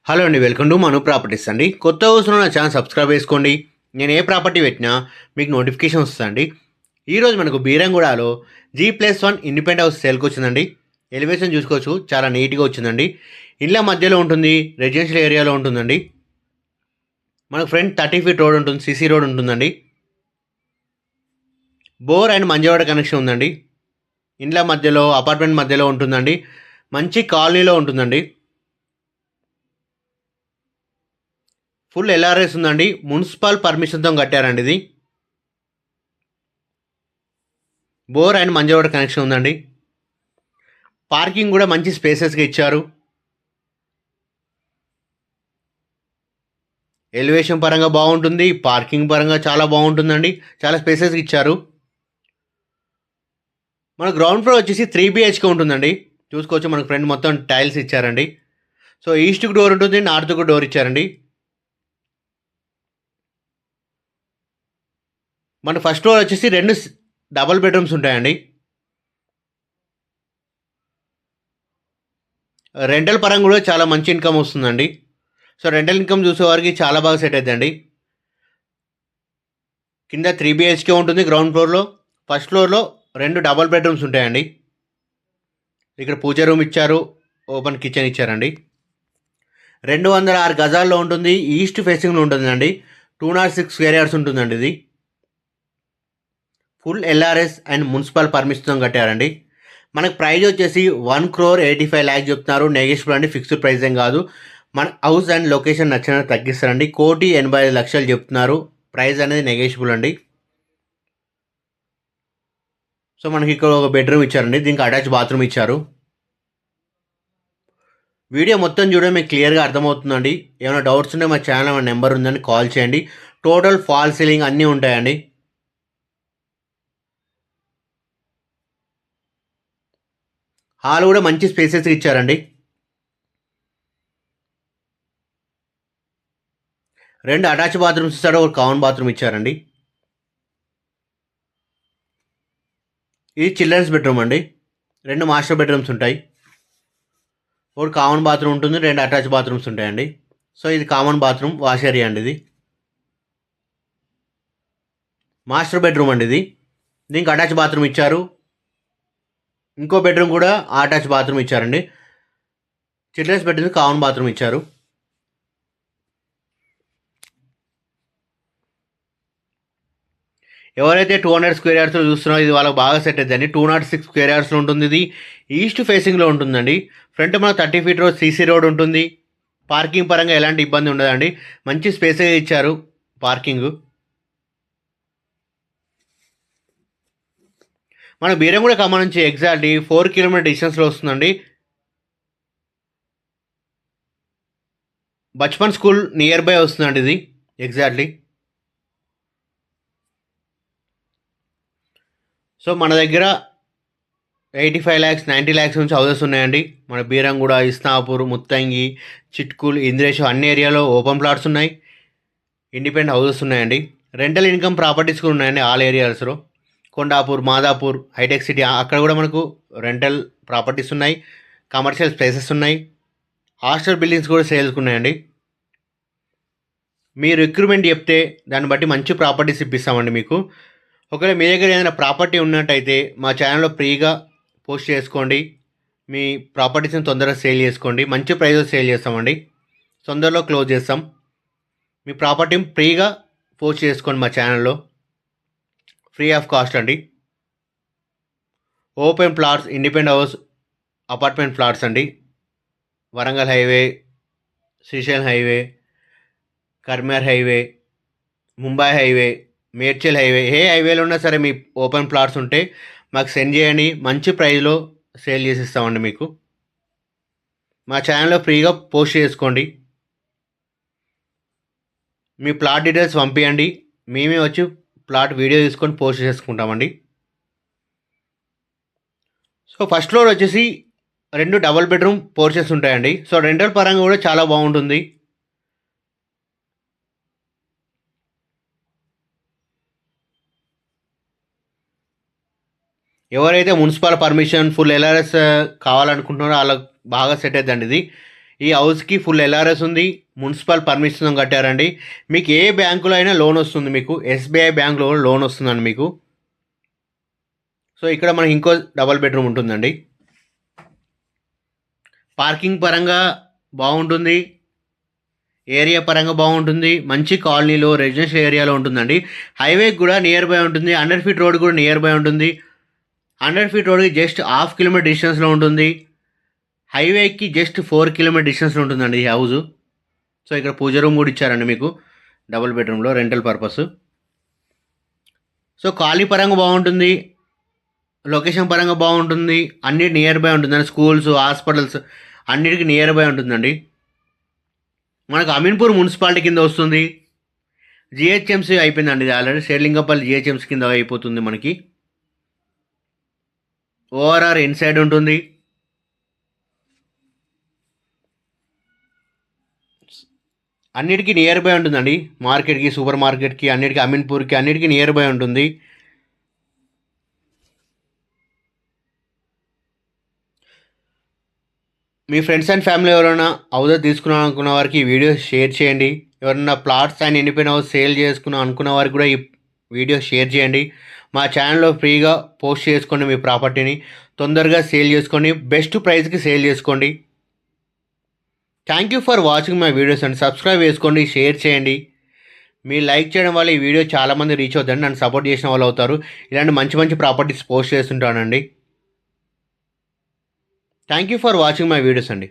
Hello అండి, welcome to Manu properties అండి. కొత్తగా వస్తున్న నా ఛానల్ సబ్స్క్రైబ్ చేసుకోండి. నేను ఏ ప్రాపర్టీ పెట్టినా మీకు నోటిఫికేషన్ వస్తుందండి. ఈరోజు మనకు బీరంగూడలో G+1 ఇండిపెండెంట్ హౌస్ సేల్కి వచ్చిందండి. ఎలివేషన్ చూసుకోవచ్చు, చాలా నీట్గా వచ్చిందండి. ఇళ్ళ మధ్యలో ఉంటుంది, రెసిడెన్షియల్ ఏరియాలో ఉంటుందండి. మనకు ఫ్రంట్ 30 ఫీట్ రోడ్ ఉంటుంది, సిసి రోడ్ ఉంటుందండి. బోర్ అండ్ మంజవాడ కనెక్షన్ ఉందండి. ఇండ్ల మధ్యలో అపార్ట్మెంట్ మధ్యలో ఉంటుందండి. మంచి కాలనీలో ఉంటుందండి. ఫుల్ ఎల్ఆర్ఎస్ ఉందండి. మున్సిపల్ పర్మిషన్తో కట్టారండి. ఇది బోర్ అండ్ మంజవాడ కనెక్షన్ ఉందండి. పార్కింగ్ కూడా మంచి స్పేసెస్గా ఇచ్చారు. ఎలివేషన్ పరంగా బాగుంటుంది, పార్కింగ్ పరంగా చాలా బాగుంటుందండి. చాలా స్పేసెస్గా ఇచ్చారు. మన గ్రౌండ్ ఫ్లోర్ వచ్చేసి 3 BHK ఉంటుందండి. చూసుకోవచ్చు, మనకు ఫ్రంట్ మొత్తం టైల్స్ ఇచ్చారండి. సో ఈస్ట్కి డోర్ ఉంటుంది, నార్త్కు డోర్ ఇచ్చారండి. మన ఫస్ట్ ఫ్లోర్ వచ్చేసి 2 డబల్ బెడ్రూమ్స్ ఉంటాయండి. రెంటల్ పరంగా కూడా చాలా మంచి ఇన్కమ్ వస్తుందండి. సో రెంటల్ ఇన్కమ్ చూసేవారికి చాలా బాగా సెట్ అవుతుందండి. కింద 3 BHK ఉంటుంది గ్రౌండ్ ఫ్లోర్లో. ఫస్ట్ ఫ్లోర్లో 2 డబల్ బెడ్రూమ్స్ ఉంటాయండి. ఇక్కడ పూజ రూమ్ ఇచ్చారు, ఓపెన్ కిచెన్ ఇచ్చారండి. 206 గజాల్లో ఉంటుంది, ఈస్ట్ ఫేసింగ్లో ఉంటుందండి. 206 స్క్వేర్ యార్డ్స్ ఉంటుందండి. ఇది ఫుల్ ఎల్ఆర్ఎస్ అండ్ మున్సిపల్ పర్మిషన్తో కట్టారండి. మనకు ప్రైజ్ వచ్చేసి 1,85,00,000 చెప్తున్నారు. నెగోషియబుల్ అండి, ఫిక్స్డ్ ప్రైస్ ఏం కాదు. మన హౌస్ అండ్ లొకేషన్ నచ్చిన తగ్గిస్తారండి. 1,85,00,000 చెప్తున్నారు. ప్రైస్ అనేది నెగోషియబుల్ అండి. సో మనకి ఇక్కడ ఒక బెడ్రూమ్ ఇచ్చారండి, దీనికి అటాచ్ బాత్రూమ్ ఇచ్చారు. వీడియో మొత్తం చూడడం మీకు క్లియర్గా అర్థమవుతుందండి. ఏమైనా డౌట్స్ ఉంటే మా ఛానల్ నెంబర్ ఉందని కాల్ చేయండి. టోటల్ ఫాల్ సీలింగ్ అన్నీ ఉంటాయండి. హాల్ కూడా మంచి స్పేసెస్ ఇచ్చారండి. 2 అటాచ్ బాత్రూమ్స్ ఇస్తాడు, ఒక కామన్ బాత్రూమ్ ఇచ్చారండి. ఇది చిల్డ్రన్స్ బెడ్రూమ్ అండి. 2 మాస్టర్ బెడ్రూమ్స్ ఉంటాయి, ఒకటి కామన్ బాత్రూమ్ ఉంటుంది, 2 అటాచ్ బాత్రూమ్స్ ఉంటాయండి. సో ఇది కామన్ బాత్రూమ్, వాష్ ఏరియా అండి. ఇది మాస్టర్ బెడ్రూమ్ అండి. ఇది దీనికి అటాచ్ బాత్రూమ్ ఇచ్చారు. ఇంకో బెడ్రూమ్ కూడా అటాచ్ బాత్రూమ్ ఇచ్చారండి. చిల్డ్రన్స్ బెడ్రూమ్ కామన్ బాత్రూమ్ ఇచ్చారు. ఎవరైతే 200 స్క్వేర్ యార్డ్స్లో చూస్తున్నారో ఇది వాళ్ళకి బాగా సెట్ అవుతుందండి. 206 స్క్వేర్ యార్డ్స్లో ఉంటుంది. ఇది ఈస్ట్ ఫేసింగ్లో ఉంటుందండి. ఫ్రంట్ మన 30 ఫీట్ రోడ్, సీసీ రోడ్ ఉంటుంది. పార్కింగ్ పరంగా ఎలాంటి ఇబ్బంది ఉండదండి. మంచి స్పేసే ఇచ్చారు పార్కింగ్. మన బీరంగూడ ఖమ్మం నుంచి ఎగ్జాక్ట్లీ 4 కిలోమీటర్ డిస్టెన్స్లో వస్తుందండి. బచ్పన్ స్కూల్ నియర్ బై వస్తుందండి ఇది ఎగ్జాక్ట్లీ. సో మన దగ్గర 85 lakhs 90 lakhs నుంచి హౌసెస్ ఉన్నాయండి. మన బీరంగూడ, ఇస్నాపూర్, ముత్తంగి, చిట్కూల్, ఇంద్రేష్ అన్ని ఏరియాలో ఓపెన్ ప్లాట్స్ ఉన్నాయి, ఇండిపెండెంట్ హౌసెస్ ఉన్నాయండి. రెంటల్ ఇన్కమ్ ప్రాపర్టీస్ కూడా ఉన్నాయండి ఆల్ ఏరియాస్లో. కొండాపూర్, మాదాపూర్, హైటెక్ సిటీ అక్కడ కూడా మనకు రెంటల్ ప్రాపర్టీస్ ఉన్నాయి, కమర్షియల్ స్పేసెస్ ఉన్నాయి, హాస్టల్ బిల్డింగ్స్ కూడా సేల్స్కి ఉన్నాయండి. మీ రిక్రూట్మెంట్ చెప్తే దాన్ని బట్టి మంచి ప్రాపర్టీస్ ఇప్పిస్తామండి మీకు. ఒకవేళ మీ దగ్గర ఏదైనా ప్రాపర్టీ ఉన్నట్టయితే మా ఛానల్లో ఫ్రీగా పోస్ట్ చేసుకోండి. మీ ప్రాపర్టీస్ని తొందరగా సేల్ చేసుకోండి. మంచి ప్రైస్ సేల్ చేస్తామండి, తొందరలో క్లోజ్ చేస్తాం. మీ ప్రాపర్టీని ఫ్రీగా పోస్ట్ చేసుకోండి మా ఛానల్లో, ఫ్రీ ఆఫ్ కాస్ట్ అండి. Open plots, independent house, apartment plots అండి. వరంగల్ హైవే, శ్రీశైలం హైవే, కర్మేర్ highway, Mumbai highway, Medchal highway, ఏ హైవేలో ఉన్నా సరే మీ ఓపెన్ ప్లాట్స్ ఉంటే మాకు సెండ్ చేయండి. మంచి ప్రైస్లో సేల్ చేసిస్తామండి మీకు. మా ఛానల్లో ఫ్రీగా పోస్ట్ చేసుకోండి. మీ ప్లాట్ డీటెయిల్స్ పంపించండి, మేమే వచ్చి ప్లాట్ వీడియో తీసుకొని పోస్ట్ చేసుకుంటామండి. సో ఫస్ట్ ఫ్లోర్ వచ్చేసి 2 డబల్ బెడ్రూమ్ పోర్షన్స్ ఉంటాయండి. సో రెంటల్ పరంగా కూడా చాలా బాగుంటుంది. ఎవరైతే మున్సిపల్ పర్మిషన్, ఫుల్ ఎల్ఆర్ఎస్ కావాలనుకుంటున్నారో వాళ్ళకి బాగా సెట్ అవుతుందండి ఇది. ఈ హౌస్కి ఫుల్ ఎల్ఆర్ఎస్ ఉంది, మున్సిపల్ పర్మిషన్ కట్టారండి. మీకు ఏ బ్యాంకులో అయినా లోన్ వస్తుంది, మీకు ఎస్బీఐ బ్యాంకులో లోన్ వస్తుందండి మీకు. సో ఇక్కడ మనకి ఇంకో డబల్ బెడ్రూమ్ ఉంటుందండి. పార్కింగ్ పరంగా బాగుంటుంది, ఏరియా పరంగా బాగుంటుంది, మంచి కాలనీలో రెసిడెన్షియల్ ఏరియాలో ఉంటుందండి. హైవేకి కూడా నియర్ బై ఉంటుంది, 100 ఫీట్ రోడ్ కూడా నియర్ బై ఉంటుంది. 100 ఫీట్ రోడ్కి జస్ట్ 1/2 కిలోమీటర్ డిస్టెన్స్లో ఉంటుంది. హైవేకి జస్ట్ 4 కిలోమీటర్ డిస్టెన్స్లో ఉంటుందండి ఈ హౌస్. సో ఇక్కడ పూజ రూమ్ కూడా ఇచ్చారండి మీకు డబుల్ బెడ్రూమ్లో రెంటల్ పర్పస్. సో కాలనీ పరంగా బాగుంటుంది, లొకేషన్ పరంగా బాగుంటుంది, అన్ని నియర్ బై ఉంటుందండి. స్కూల్స్, హాస్పిటల్స్ అన్నిటికీ నియర్ బై ఉంటుందండి. మనకు అమీన్పూర్ మున్సిపాలిటీ కింద వస్తుంది. జిహెచ్ఎంసీ అయిపోయిందండి, ఇది ఆల్రెడీ షేర్లింగపల్లి జిహెచ్ఎంసీ కింద అయిపోతుంది మనకి. ఓఆర్ఆర్ ఇన్సైడ్ ఉంటుంది. అన్నిటికీ నియర్ బై ఉంటుందండి, మార్కెట్కి, సూపర్ మార్కెట్కి, అన్నిటికీ, అమీన్పూర్కి అన్నిటికీ నియర్ బై ఉంటుంది. మీ ఫ్రెండ్స్ అండ్ ఫ్యామిలీ ఎవరైనా హౌస్ తీసుకున్నాం వారికి ఈ వీడియో షేర్ చేయండి. ఎవరైనా plots and independent house sale చేసుకున్నాం అనుకున్న వారికి కూడా ఈ వీడియో షేర్ చేయండి. మా ఛానల్లో ఫ్రీగా పోస్ట్ చేసుకోండి, మీ ప్రాపర్టీని తొందరగా సేల్ చేసుకోండి, బెస్ట్ ప్రైస్కి సేల్ చేసుకోండి. Thank you for watching my videos and subscribe చేసుకోండి, షేర్ చేయండి. మీరు లైక్ చేయడం వల్ల ఈ వీడియో చాలామంది రీచ్ అవుతుందండి, నన్ను సపోర్ట్ చేసిన వాళ్ళు అవుతారు. ఇలాంటి మంచి మంచి ప్రాపర్టీస్ పోస్ట్ చేస్తుంటానండి. Thank you for watching my videos అండి.